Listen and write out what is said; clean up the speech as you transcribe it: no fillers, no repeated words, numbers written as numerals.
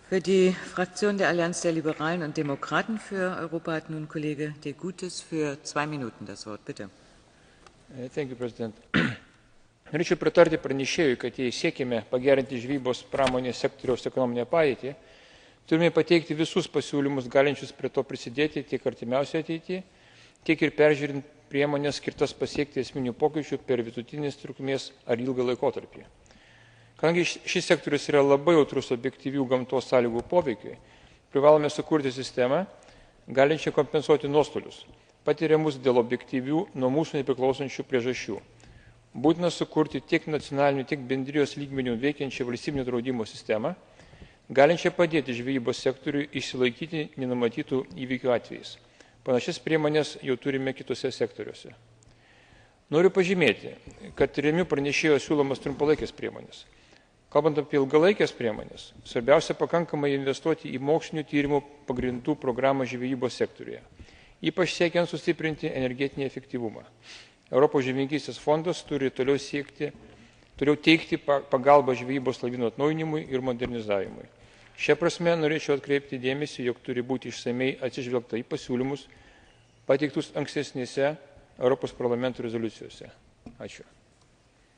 Für die Fraktion der Allianz der Liberalen und Demokraten für Europa hat nun Kollege De Gutis für 2 Minuten das Wort. Bitte. Thank you, President. Norėčiau pritarti pranešėjui, kad jei siekime pagerinti žvejybos pramonės sektoriaus ekonominę padėtį, turime pateikti visus pasiūlymus galinčius prie to prisidėti tiek artimiausioje ateityje, tiek ir peržiūrint priemonės skirtas pasiekti esminių pokyčių per vidutinės trukmės ar ilgą laikotarpį. Kadangi šis sektorius yra labai jautrus objektyvių gamtos sąlygų poveikiui, privalome sukurti sistemą, galinčią kompensuoti nuostolius, patiriamus dėl objektyvių nuo mūsų nepriklausančių priežasčių. Būtina sukurti tiek nacionalinių, tiek bendrijos lygmenių veikiančią valstybinio draudimo sistemą, galinčią padėti žvejybos sektoriui išsilaikyti nenumatytų įvykių atvejais. Panašias priemonės jau turime kitose sektoriuose. Noriu pažymėti, kad remiu pranešėjo siūlomas trumpalaikės priemonės. Kalbant apie ilgalaikės priemonės, svarbiausia pakankamai investuoti į mokslinių tyrimų pagrindų programą žvejybos sektoriuje, ypač siekiant sustiprinti energetinį efektyvumą. Europos žuvininkystės fondas turi toliau teikti pagalbą žvejybos laivynų atnaujinimui ir modernizavimui. Šia prasme norėčiau atkreipti dėmesį, jog turi būti išsamei atsižvelgta į pasiūlymus pateiktus ankstesnėse Europos parlamento rezoliucijose. Ačiū.